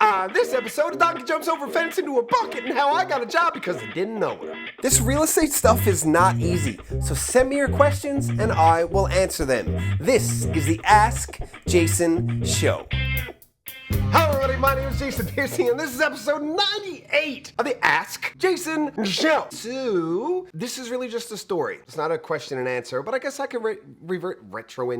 On this episode, a donkey jumps over a fence into a bucket and how I got a job because I didn't know it. This real estate stuff is not easy, so send me your questions and I will answer them. This is the Ask Jason Show. Hello everybody, my name is Jason Piercey and this is episode 98 of the Ask Jason Show. So, this is really just a story. It's not a question and answer, but I guess I could reverse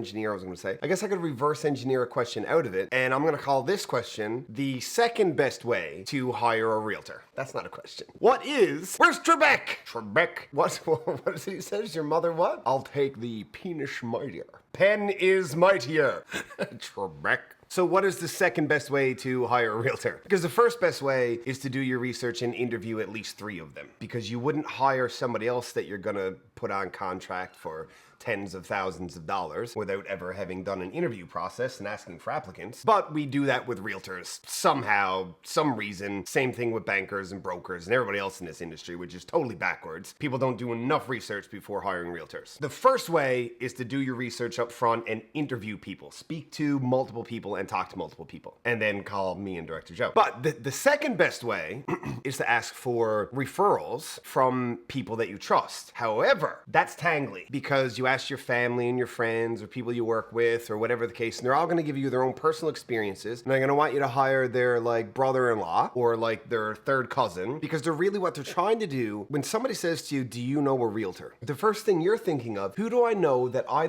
engineer a question out of it, and I'm gonna call this question the second best way to hire a realtor. That's not a question. Where's Trebek? Trebek? What is it he says? Your mother what? I'll take the penis mightier. Pen is mightier. Trebek. So what is the second best way to hire a realtor? Because the first best way is to do your research and interview at least 3 of them. Because you wouldn't hire somebody else that you're gonna put on contract for tens of thousands of dollars without ever having done an interview process and asking for applicants. But we do that with realtors somehow, some reason. Same thing with bankers and brokers and everybody else in this industry, which is totally backwards. People don't do enough research before hiring realtors. The first way is to do your research up front and interview people. Speak to multiple people and talk to multiple people. And then call me and Director Joe. But the second best way is to ask for referrals from people that you trust. However, that's tangly because you ask your family and your friends or people you work with or whatever the case, and they're all going to give you their own personal experiences, and they're going to want you to hire their brother-in-law or their third cousin, because they're really what they're trying to do. When somebody says to you, do you know a realtor? The first thing you're thinking of, who do I know that I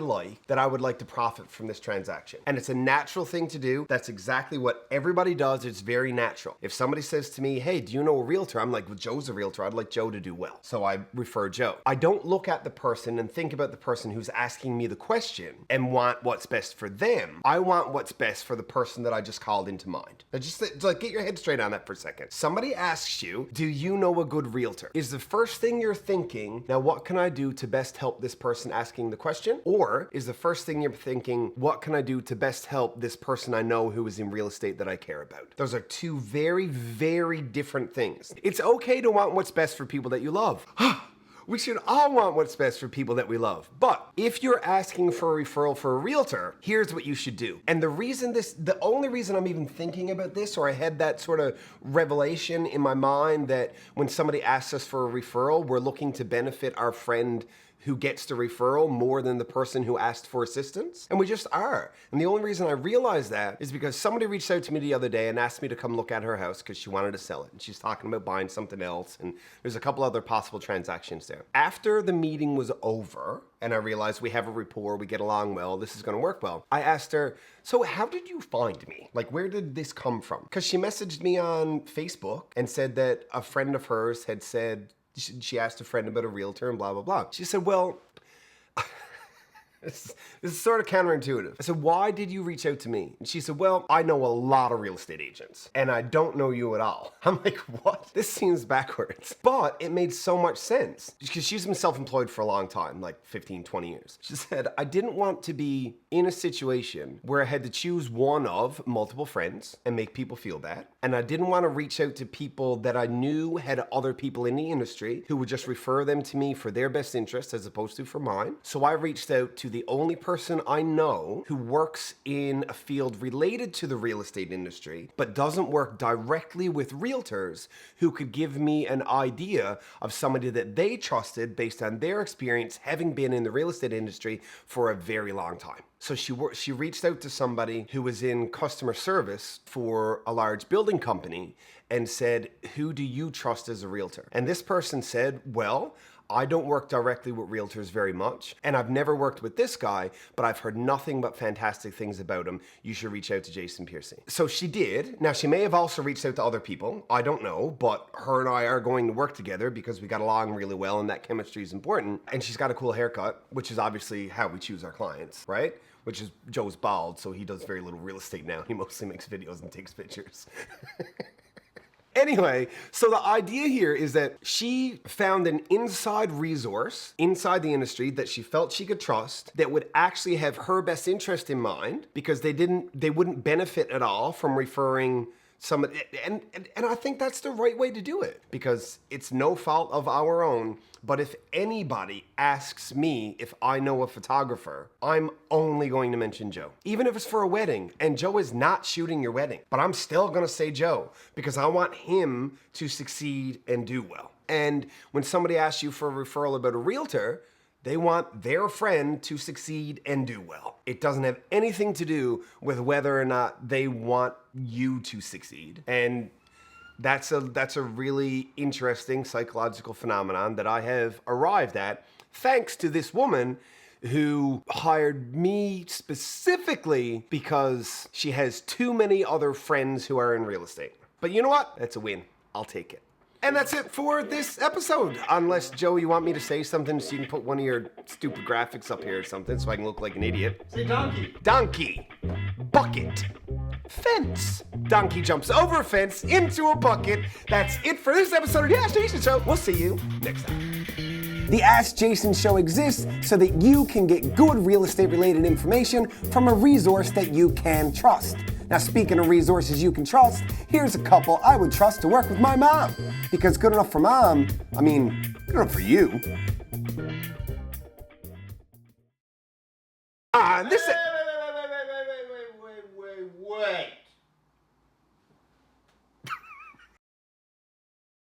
would like to profit from this transaction? And it's a natural thing to do. That's exactly what everybody does. It's very natural. If somebody says to me, hey, do you know a realtor? I'm like, well, Joe's a realtor. I'd like Joe to do well. So I refer Joe. I don't look at the person and think about the person who's asking me the question and want what's best for them. I want what's best for the person that I just called into mind. Now just get your head straight on that for a second. Somebody asks you, do you know a good realtor? Is the first thing you're thinking, now what can I do to best help this person asking the question? Or is the first thing you're thinking, what can I do to best help this person I know who is in real estate that I care about? Those are 2 very, very different things. It's okay to want what's best for people that you love. We should all want what's best for people that we love. But if you're asking for a referral for a realtor, here's what you should do. And the only reason I'm even thinking about this, or I had that sort of revelation in my mind that when somebody asks us for a referral, we're looking to benefit our friend who gets the referral more than the person who asked for assistance. And we just are. And the only reason I realized that is because somebody reached out to me the other day and asked me to come look at her house because she wanted to sell it. And she's talking about buying something else. And there's a couple other possible transactions there. After the meeting was over, and I realized we have a rapport, we get along well, this is gonna work well, I asked her, so how did you find me? Where did this come from? Because she messaged me on Facebook and said that a friend of hers had said, she asked a friend about a realtor and blah, blah, blah. She said, well, this is sort of counterintuitive. I said, why did you reach out to me? And she said, well, I know a lot of real estate agents and I don't know you at all. I'm like, what? This seems backwards. But it made so much sense because she's been self-employed for a long time, 15, 20 years. She said, I didn't want to be in a situation where I had to choose one of multiple friends and make people feel bad. And I didn't want to reach out to people that I knew had other people in the industry who would just refer them to me for their best interest as opposed to for mine. So I reached out to the only person I know who works in a field related to the real estate industry, but doesn't work directly with realtors, who could give me an idea of somebody that they trusted based on their experience having been in the real estate industry for a very long time. So she reached out to somebody who was in customer service for a large building company and said, who do you trust as a realtor? And this person said, well, I don't work directly with realtors very much, and I've never worked with this guy, but I've heard nothing but fantastic things about him. You should reach out to Jason Piercey. So she did. Now, she may have also reached out to other people. I don't know, but her and I are going to work together because we got along really well and that chemistry is important. And she's got a cool haircut, which is obviously how we choose our clients, right? Which is Joe's bald, so he does very little real estate now. He mostly makes videos and takes pictures. Anyway, so the idea here is that she found an inside resource inside the industry that she felt she could trust, that would actually have her best interest in mind, because they wouldn't benefit at all from referring And I think that's the right way to do it, because it's no fault of our own. But if anybody asks me if I know a photographer, I'm only going to mention Joe. Even if it's for a wedding and Joe is not shooting your wedding, but I'm still gonna say Joe because I want him to succeed and do well. And when somebody asks you for a referral about a realtor, they want their friend to succeed and do well. It doesn't have anything to do with whether or not they want you to succeed. And that's a really interesting psychological phenomenon that I have arrived at thanks to this woman who hired me specifically because she has too many other friends who are in real estate. But you know what? That's a win. I'll take it. And that's it for this episode. Unless, Joe, you want me to say something so you can put one of your stupid graphics up here or something so I can look like an idiot. Say donkey. Donkey. Bucket. Fence. Donkey jumps over a fence into a bucket. That's it for this episode of the Ask Jason Show. We'll see you next time. The Ask Jason Show exists so that you can get good real estate related information from a resource that you can trust. Now, speaking of resources you can trust, here's a couple I would trust to work with my mom. Because good enough for mom, I mean, good enough for you. This